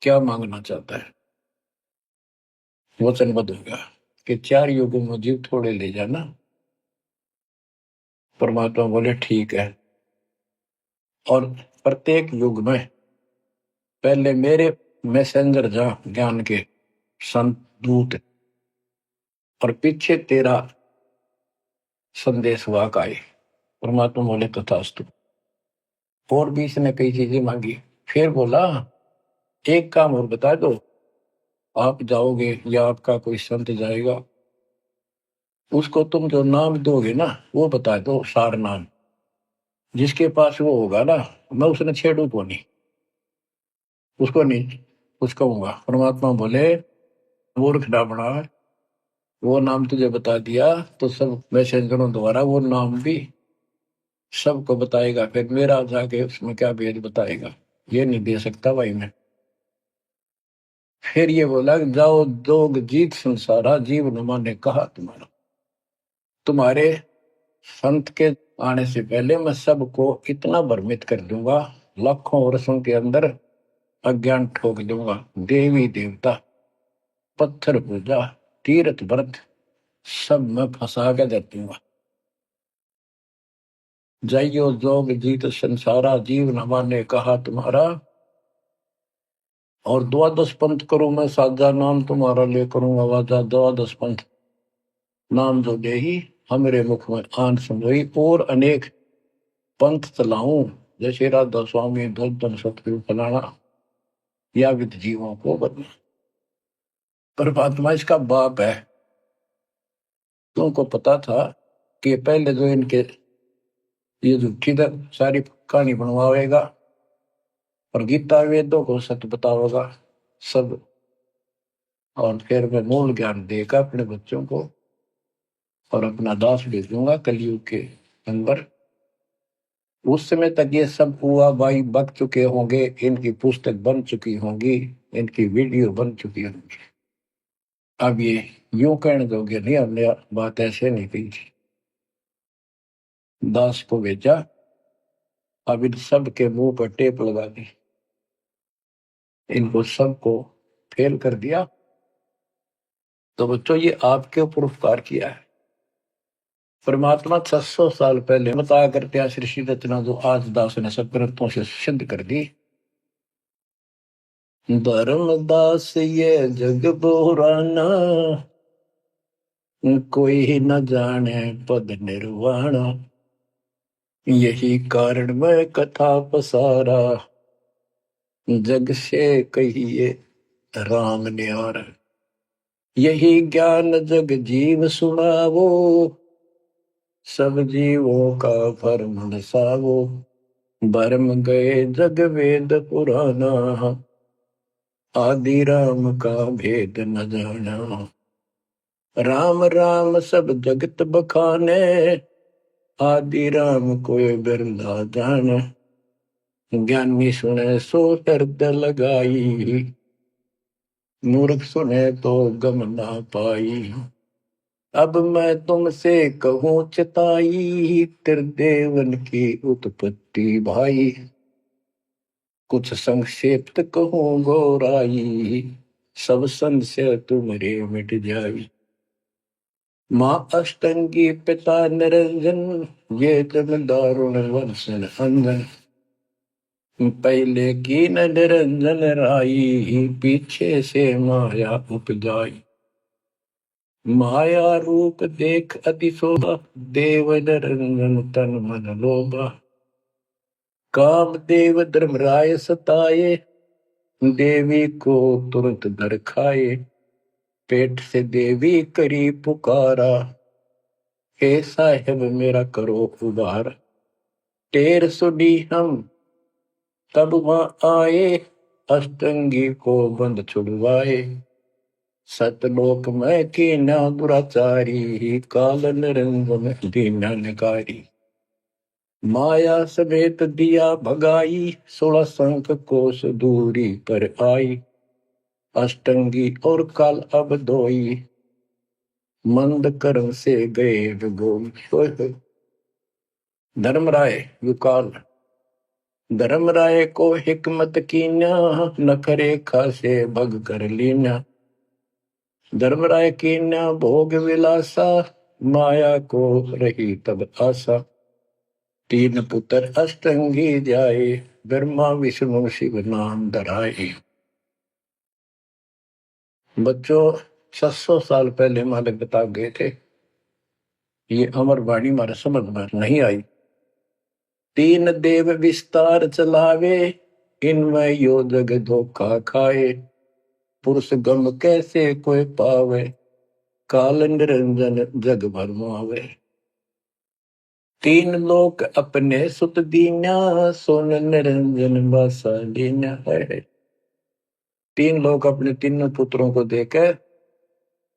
क्या मांगना चाहता है। वचनबद्ध होगा कि 4 युगों में जीव थोड़े ले जाना। परमात्मा बोले ठीक है, और प्रत्येक युग में पहले मेरे मैसेंजर जा ज्ञान के संत दूत, और पीछे तेरा संदेश वाक आए। परमात्मा बोले तथास्तु। और भी इसने कई चीजें मांगी। फिर बोला एक काम और बता दो, आप जाओगे या आपका कोई संत जाएगा, उसको तुम जो नाम दोगे ना वो बता दो, सार नाम। जिसके पास वो होगा ना, मैं उसने छेड़ू को नहीं, उसको नहीं कुछ कहूंगा। परमात्मा बोले मूर्ख डाबड़ा, वो नाम तुझे बता दिया तो सब मैसेंजरों द्वारा वो नाम भी सबको बताएगा, फिर मेरा जाके उसमें क्या भेद बताएगा, ये नहीं दे सकता भाई मैं। फिर ये बोला जाओ दोग जीत संसारा, जीव नुमा ने कहा तुम्हारा। तुम्हारे संत के आने से पहले मैं सबको इतना भ्रमित कर दूंगा, लाखों वर्षों के अंदर अज्ञान ठोक दूंगा। देवी देवता, पत्थर पूजा, तीर्थ व्रत सब मैं फंसा के दे दूंगा। जाइयो जोग जीत संसारा, जीव न माने कहा तुम्हारा। और द्वादश पंथ करूं मैं साजा, नाम तुम्हारा ले करूं आवाजा। द्वादश पंथ नाम जो दे ही हमरे मुख में आन समझोई, और अनेक पंथ चलाऊं, जैसे राधा स्वामी धन सतगुरु फलाना, या विद जीवों को बदला। परमात्मा इसका बाप है। तुमको पता था कि पहले जो इनके ये झूठी सारी कहानी बनवाएगा, और गीता वेदों को सत्य बताओगा सब, और फिर मैं मूल ज्ञान देगा अपने बच्चों को, और अपना दास भेजूंगा कलयुग के अंदर। उस समय तक ये सब हुआ भाई बक चुके होंगे, इनकी पुस्तक बन चुकी होंगी, इनकी वीडियो बन चुकी होंगी। अब ये यूं कहने दोगे नहीं, हमने बात ऐसे नहीं कही थी। दास को भेजा, अब इन सब के मुंह पर टेप लगा दी, इनको सबको फेल कर दिया। तो बच्चों ये आपके ऊपर उपकार किया है। परमात्मा 600 साल पहले बताया करते हैं सृष्टि रचना, जो आज दास ने सब ग्रंथों से सिद्ध कर दी। धर्मदास ये जग पुराना, कोई न जाने पद निर्वाणा। यही कारण मैं कथा पसारा, जग से कहिए राम न्यारा। यही ज्ञान जग जीव सुनावो, सब जीवों का फर्मान सावो। भरम गए जग वेद पुराना, आदि राम का भेद न जाना। राम राम सब जगत बखाने, आदि राम कोई बिरला जाने। ज्ञानी सुने सो हृदय लगाई, मूर्ख सुने तो गम ना पाई। अब मैं तुमसे कहूँ चिताई, त्रिदेवन की उत्पत्ति भाई। कुछ संक्षेप्त कहूँ गौराई, सब संशय तुम्हारे मिट जाई। माँ अष्टंगी पिता निरंजन, ये जन दारुण वंशन अंजन। पहले की न निरंजन राई, पीछे से माया उपजाई। माया रूप देख अति शोभा, देव निरंजन तन मन लोभा। काम देव धर्मराय सताए, देवी को तुरंत नर खाए। पेट से देवी करी पुकारा, हे साहेब मेरा करो उबार। टेर सुनी हम तब वहां आए, अष्टंगी को बंद छुड़वाए। सतलोक में कीना दुराचारी, काल निरंजन दीना निकारी। माया समेत दिया भगाई, 16 संख कोस दूरी पर आई। अष्टंगी और काल अब दोई, मंद कर्म से गए विगोई। धर्मराय युकाल। धर्मराय को हिकमत कीना, नखरे खासे भग कर लीना। धर्मराय कीना भोग विलासा, माया को रही तब आशा। 3 पुत्र अष्टंगी जाए, ब्रह्मा विष्णु शिव नाम धराए। बच्चों 600 साल पहले मालिक बता गए थे, ये अमर वाणी हमारे समझ में नहीं आई। 3 देव विस्तार चलावे, इनमें यो जग धोखा खाए। पुरुष गम कैसे कोई पावे, काल निरंजन जग भरमावे। 3 लोक अपने सुत दीना, सोन निरंजन बासा लीना है। 3 लोग अपने 3 पुत्रों को देकर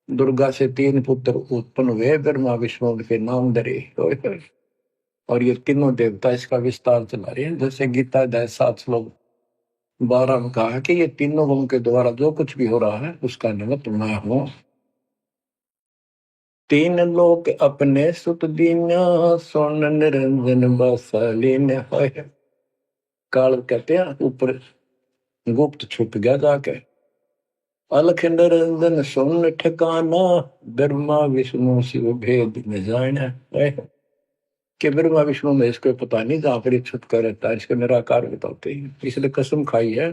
दुर्गा से 3 पुत्र उत्पन्न हुए, ब्रह्मा विष्णु के नाम धरे। और ये तीनों देवता इसका विस्तार चला रहे हैं। जैसे गीता अध्याय 7 श्लोक 12 में कहा है कि ये तीनों गुण के द्वारा जो कुछ भी हो रहा है उसका निमित्त मैं हूं। 3 लोग अपने सुत दीना, सोन निरंजन बासा लीन है। काल कहते हैं ऊपर गुप्त छुप गया जाके। अलख निरंजन सुन ठिकाना, ब्रह्मा विष्णु शिव भेद न जाना है। कि ब्रह्मा विष्णु में इसको पता नहीं, जहां पर छुटका रहता है इसको निराकार बताते हैं। इसलिए कसम खाई है,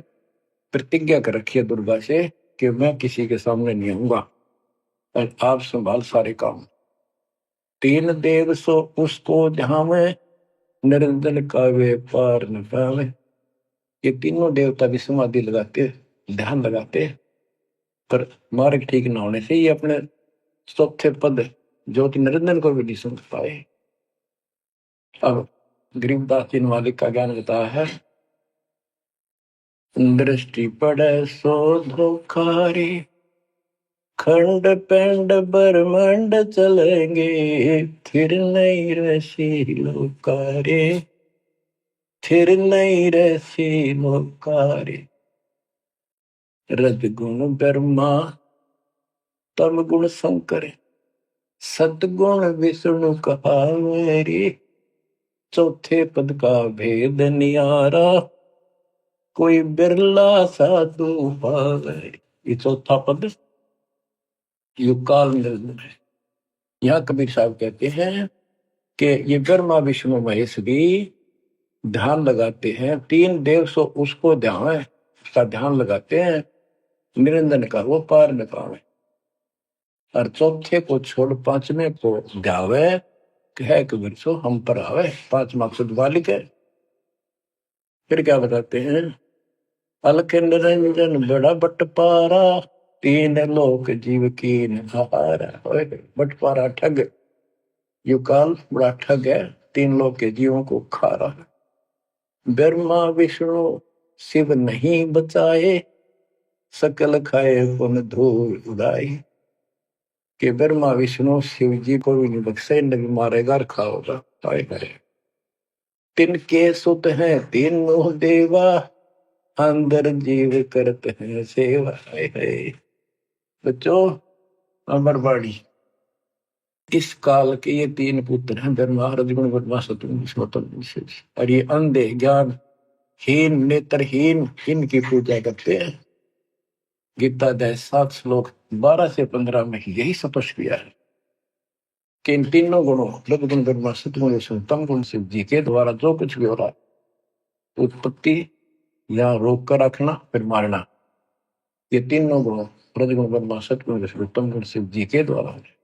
प्रतिज्ञा कर रखी है दुर्गा से कि मैं किसी के सामने नहीं आऊंगा और आप संभाल सारे काम। 3 देव सो उसको जहां में, निरंजन का वे पार न पावे। ये तीनों देवता भी समाधि लगाते, ध्यान लगाते, पर मार्ग ठीक न होने से ये अपने चौथे पद ज्योति निरंजन को भी नहीं समझ पाए। अब गरीबदास जी ने मालिक का ज्ञान बताया है। दृष्टि पड़े सो धोखारी, खंड पेंड ब्रह्मांड चलेंगे। फिर नहीं रसी लोकारे, फिर नहीं रसी लोकारे। रजगुण ब्रह्मा, तम गुण शंकर, सतगुण विष्णु कहावेरी। चौथे पद का भेद नियारा, कोई बिरला साधु पावे। ये चौथा पद युगकाल निरंजन है। यहाँ कबीर साहब कहते हैं कि ये ब्रह्मा विष्णु महेश भी ध्यान लगाते हैं। 3 देव सो उसको ध्यान है, उसका ध्यान लगाते हैं, निरंजन का वो पार न पावे। और चौथे को छोड़ 5वें को ध्यावे, कह कबीर सो हम पर आवे। 5 मकसद वालिक है। फिर क्या बताते हैं, अलख निरंजन बड़ा बटपारा, 3 लोक जीव कीन हारा। बटपारा ठग, युकाल बड़ा ठग है, 3 लोक के जीवों को खा रहा है। ब्रह्मा विष्णु शिव नहीं बचाए, सकल खाए पुन धूल उड़ाई। कि ब्रह्मा विष्णु शिव जी को भी नहीं बख्शे, नहीं मारेगा और खाओगा। हाय हाय। तिनके सुत हैं तीनों देवा, अंदर जीव करते हैं सेवा। हाय हाय। बच्चों, अमरवाणी, इस काल के ये तीन पुत्र हैं, ब्रह्मा रजगुण ब्रह्मा सतगुण विष्णु। और ये अंधे ज्ञान हीन नेत्रहीन इनकी पूजा करते हैं। गीता अध्याय 7 श्लोक 12 से 15 में यही स्पष्ट किया है कि इन तीनों गुणों रजगुण ब्रह्मा सतगुण विष्णु तम गुण शिव जी के द्वारा जो कुछ भी हो रहा है, उत्पत्ति या रोक कर रखना फिर मारना, ये तीनों गुणों रजगुण ब्रह्मा सतगुण विष्णु तम गुण शिव जी के द्वारा है।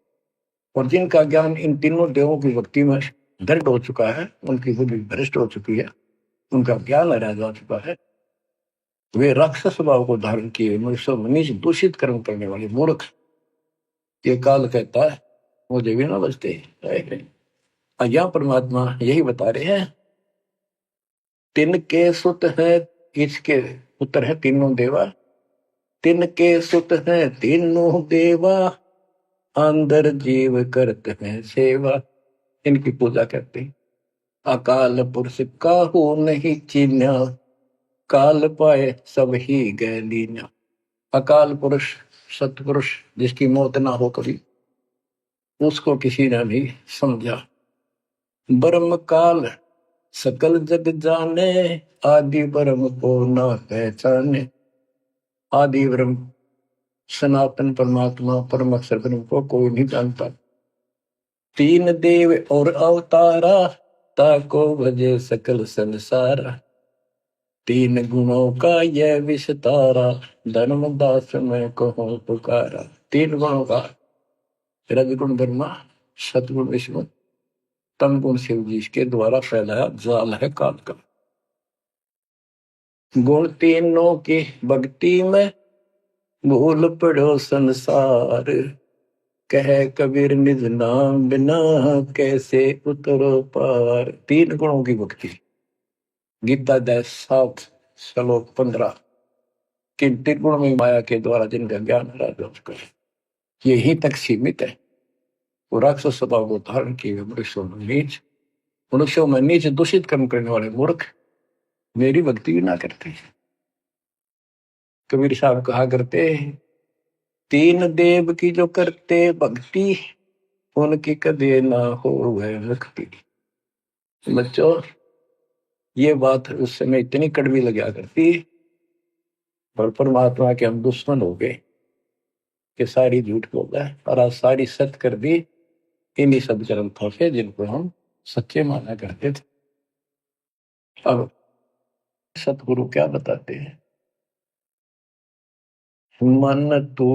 और जिनका ज्ञान इन तीनों देवों की भक्ति में दृढ़ हो चुका है, उनकी बुद्धि भ्रष्ट हो चुकी है, उनका ज्ञान हरा जा चुका है, वे राक्षस भाव को धारण किए मनुष्य मनीष दूषित कर्म करने वाले मूर्ख, ये काल कहता है मुझे भी ना बचते। यहाँ परमात्मा यही बता रहे हैं, तिनके सुत है, इसके पुत्र है तीनों देवा, तिनके सुत है तीनों देवा, अंदर जीव करते हैं सेवा। इनकी पूजा करते हैं। अकाल पुरुष काहू नहीं चीन्या, काल पाए सब ही गए लीन्या। अकाल पुरुष सतपुरुष जिसकी मौत ना हो कभी, उसको किसी ने भी समझा। ब्रह्म काल सकल जग जाने, आदि ब्रह्म को न पहचाने। आदि ब्रह्म सनातन परमात्मा परम अक्षर ब्रह्म को कोई नहीं जानता। तीन देव और अवतारा, ताको भजे सकल संसारा। तीन गुणों का यह विस्तारा, धर्मदास में कहो पुकारा। तीन गुणों का रजगुण ब्रह्मा सतगुण विष्णु तम गुण शिव जी के द्वारा फैलाया जाल है काल का। गुण तीनों की भक्ति में भूल पड़ो संसार, कह कबीर निज नाम बिना कैसे उतरो पार। तीन गुणों की भक्ति, गीता अध्याय 7 श्लोक 15। किन तीन गुणों में माया के द्वारा जिनका ज्ञान हरा चुका है, यही तक सीमित है। वो राक्षस स्वभाव को धारण किए मनुष्यों में नीच दूषित कर्म करने वाले मूर्ख मेरी भक्ति भी ना करते। कबीर साहब कहा करते, तीन देव की जो करते भक्ति, उनकी कदे ना हो वह भक्ति। बच्चों, ये बात उस समय इतनी कड़वी लगा करती, पर परमात्मा के हम दुश्मन हो गए कि सारी झूठ बोल रहा है, और आज सारी सत्य कर दी इन्हीं सब ग्रंथों से जिनको हम सच्चे माना करते थे। अब सतगुरु क्या बताते हैं, मन तू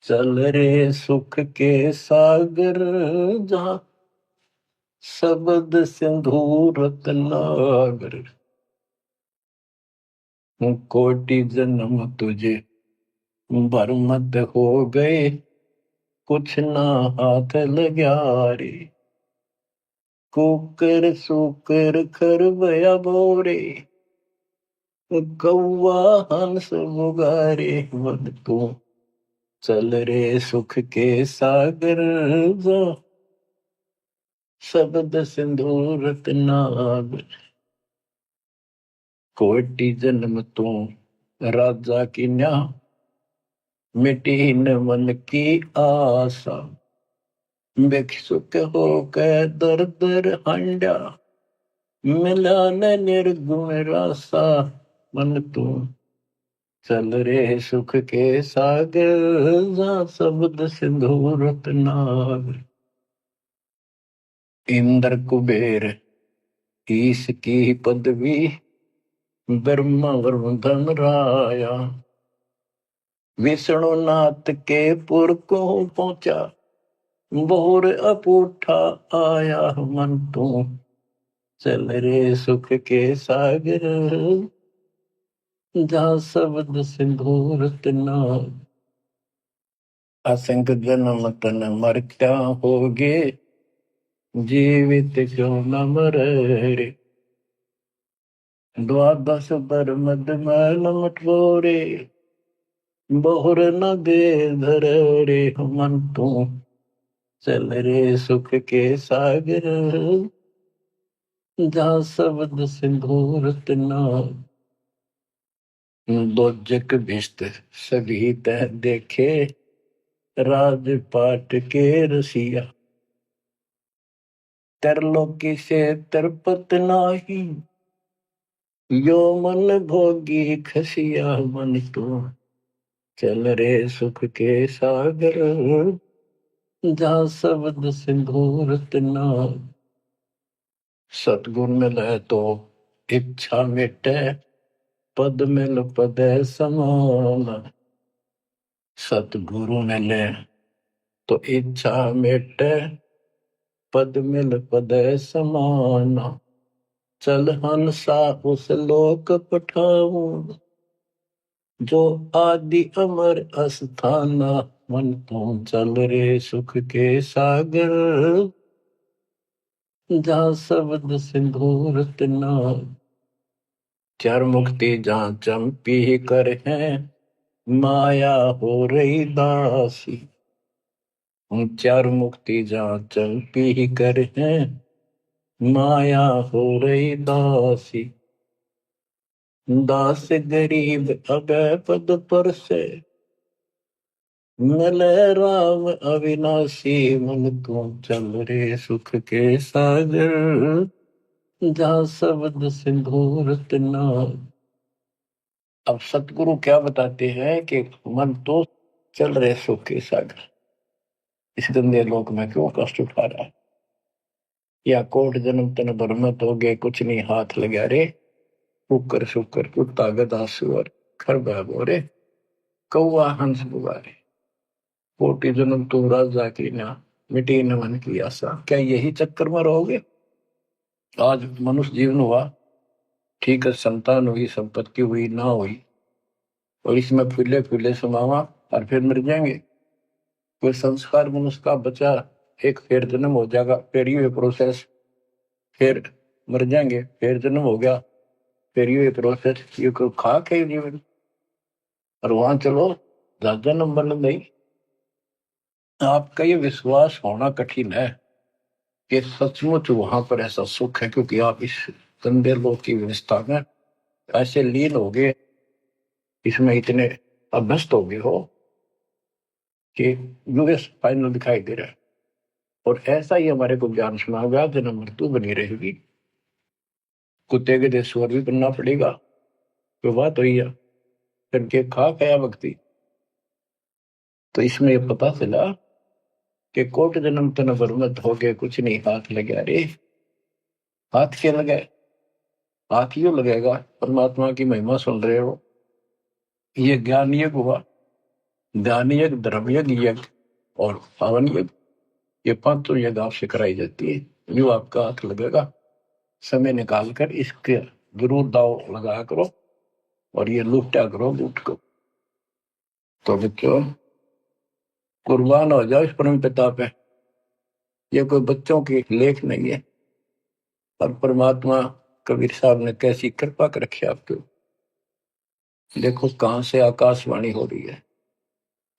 चल रे सुख के सागर, जहां शब्द सिंधूरत नागर। कोटि जन्म तुझे बरमद हो गए, कुछ ना हाथ लग्या रे। कुकर सुकर खरबया बोरे, कौवा हंस मुगारे। मन तू चल रे सुख के सागर, जा शब्द सिंधूरत नागर। कोटि जन्म तू राजा की न्या, मिटी न मन की आशा। भिक्षुक होकर दर दर हंडा, मिला न निर्गुण रासा। मन तू चल रे सुख के सागर, जा शब्द सिंधूरत नागर। इंद्र कुबेर ईश की पदवी, ब्रह्मा वरुण धन राया। विष्णुनाथ के पुर को पहुंचा, भोर अपूठा आया। मन तू चल रे सुख के सागर, जहाँ शब्द सिंधूरत नागर। असंग जन्म तन मरता होगे, जीवित क्यों न मरे रे। द्वादश बर मद मैल मटोरे, बहुर न दे धर रे मन तू, चल रे सुख के सागर, जहाँ शब्द सिंदूर तना, दोजक भिष्ट सभी तह देखे, राजपाट के रसिया, तरलोकी से तरपत नाही, यो मन भोगी खसिया मन तू, चल रे सुख के सागर, जहाँ शब्द सिंदूर तना। सतगुण मिले तो इच्छा मिटे, पद मिल पद समान, सतगुरु मिले तो इच्छा मिटे, पद मिल पद समान, चल हंसा उस लोक पठाऊं, जो आदि अमर अस्थाना, मन तुम चल रे सुख के सागर, जहाँ शब्द सिंदूर तना। चार मुक्ति जहाँ चंपी कर है, माया हो रही दासी, चार मुक्ति जहाँ चंपी कर है, माया हो रही दासी, दास गरीब अगय पद पर से, मिले राम अविनाशी, मन तू चल रे सुख के सागर, जहाँ शब्द सिंदूर तना। अब सतगुरु क्या बताते हैं कि मन तो चल रहे सुख के सागर, इस गंदे लोक में क्यों कष्ट उठा रहा है, या कोट जन्म तन भरमत हो गए, कुछ नहीं हाथ लगा रे, कुकर शुकर कुत्ता गधा सुअर खरबा बोरे, कौआ हंस बुगारे, कोटि जन्म तू राजा की ना, मिटी न मन की आशा। क्या यही चक्कर में रहोगे? आज मनुष्य जीवन हुआ, ठीक है, संतान हुई, संपत्ति हुई ना हुई, और इसमें फूले फूले समावा और फिर मर जाएंगे। कोई संस्कार मनुष्य का बचा, एक फिर जन्म हो जाएगा, फिर ये प्रोसेस, फिर मर जाएंगे, फिर जन्म हो गया, फिर ये प्रोसेस, ये कोई खाक है जीवन। और वहां चलो ज्यादा नंबर नहीं, आपका ये विश्वास होना कठिन है कि सचमुच वहां पर ऐसा सुख है, क्योंकि आप इस गंदे लोक की व्यवस्था में ऐसे लीन हो गए, इसमें इतने अभ्यस्त हो गए हो कि यूएस फाइनल दिखाई दे रहा है। और ऐसा ही हमारे को ज्ञान सुना गया, जन्म मृत्यु बनी रहेगी, कुत्ते के देश स्वर भी बनना पड़ेगा, तो बात हुई है, करके खा गया भक्ति। तो इसमें ये पता चला कि कोट जन्म तन बरमत हो गए, कुछ नहीं हाथ लगे रे। हाथ क्या लगे? हाथ यूं लगेगा, परमात्मा की महिमा सुन रहे हो, ये ज्ञान यज्ञ हुआ, ध्यान यज्ञ, धर्म यज्ञ और पावन यज्ञ, ये पांचों यज्ञ आपसे कराई जाती है। जो आपका हाथ लगेगा, समय निकाल कर इसके जरूर दाव लगाया करो, और ये लुटा करो लूट को। तो बच्चों, कुर्बान हो जाओ इस परम पिता पे, ये कोई बच्चों की लेख नहीं है। और परमात्मा कबीर साहब ने कैसी कृपा कर रखी आपके, देखो कहां से आकाशवाणी हो रही है,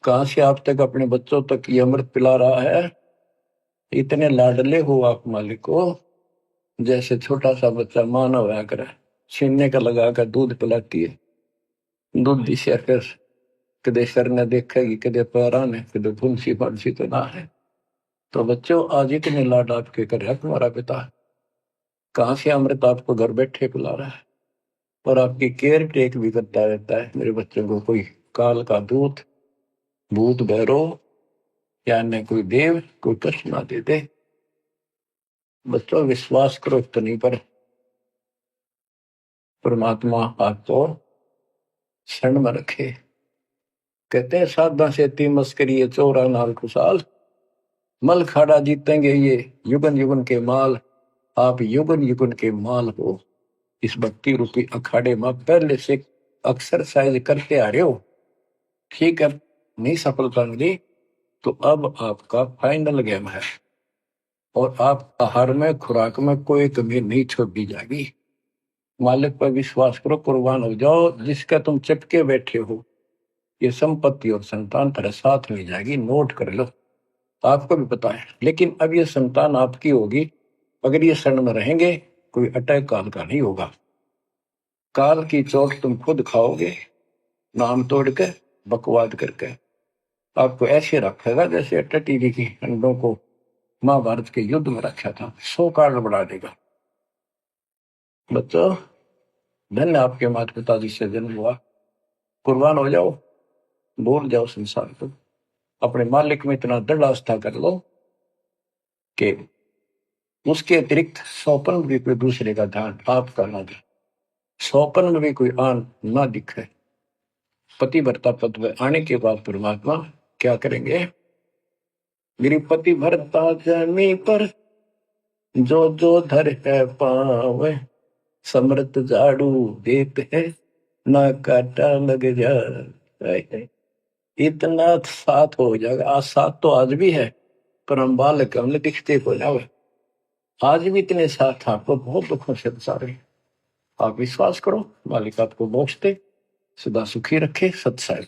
कहां से आप तक अपने बच्चों तक ये अमृत पिला रहा है। इतने लाडले हो आप मालिक को, जैसे छोटा सा बच्चा मानव होया करे, छीनने का लगा कर दूध पिलाती है, दूध दी से फिर कदे सर ने देखेगी, कदे पैरा ने, कदे फुंसी फंसी तो ना है। तो बच्चों, आज इतने लाड आपके कर रहा तुम्हारा पिता, कहां से अमृत आपको घर बैठे पिला रहा है, और आपकी केयर टेक भी करता रहता है। मेरे बच्चों को कोई काल का दूत, भूत भैरव या अन्य कोई देव कोई कष्ट ना दे दे। बच्चों, विश्वास करो इतनी पर, परमात्मा आपको शरण में रखे। कहते हैं साधा से ती मस्करी है चोरा नाल खुशाल, मल खाड़ा जीतेंगे ये युगन युगन के माल। आप युगन युगन के माल हो, इस भक्ति रूपी अखाड़े में पहले से एक्सरसाइज करते आ रहे हो, ठीक है, नहीं सफलता मिली तो अब आपका फाइनल गेम है, और आप आहार में खुराक में कोई कमी नहीं छोड़ी जाएगी। मालिक पर विश्वास करो, कुर्बान हो जाओ। जिसका तुम चपके बैठे हो, ये संपत्ति और संतान तेरे साथ में जाएगी, नोट कर लो। आपको भी पता है, लेकिन अब ये संतान आपकी होगी। अगर ये शरण में रहेंगे, कोई अटैक काल का नहीं होगा। काल की चोट तुम खुद खाओगे, नाम तोड़ के, बकवाद करके। आपको ऐसे रखेगा जैसे टटी जी की अंडों को महाभारत के युद्ध में रखा था, 100 कारण बढ़ा देगा। बच्चों, धन्य आपके माता पिता जिससे जन्म हुआ। कुर्बान हो जाओ, भूल जाओ संसार को। अपने मालिक में इतना दृढ़ आस्था कर लो कि उसके अतिरिक्त सौपन में भी कोई दूसरे का ध्यान आपका ना दे, सौपन में भी कोई आन ना दिखे। पतिव्रता पद में आने के बाद परमात्मा क्या करेंगे? गिरिपति भरता जमी पर जो जो धर है पावे, समृत झाड़ू देते है ना काटा लग जाए। इतना साथ हो जाएगा। आज साथ तो आज भी है, पर हम बालक हमने दिखते को जावे। आज भी इतने साथ आपको बहुत दुखों से गुजारे। आप विश्वास करो, मालिक आपको मोक्ष दे, सदा सुखी रखे। सत्संग।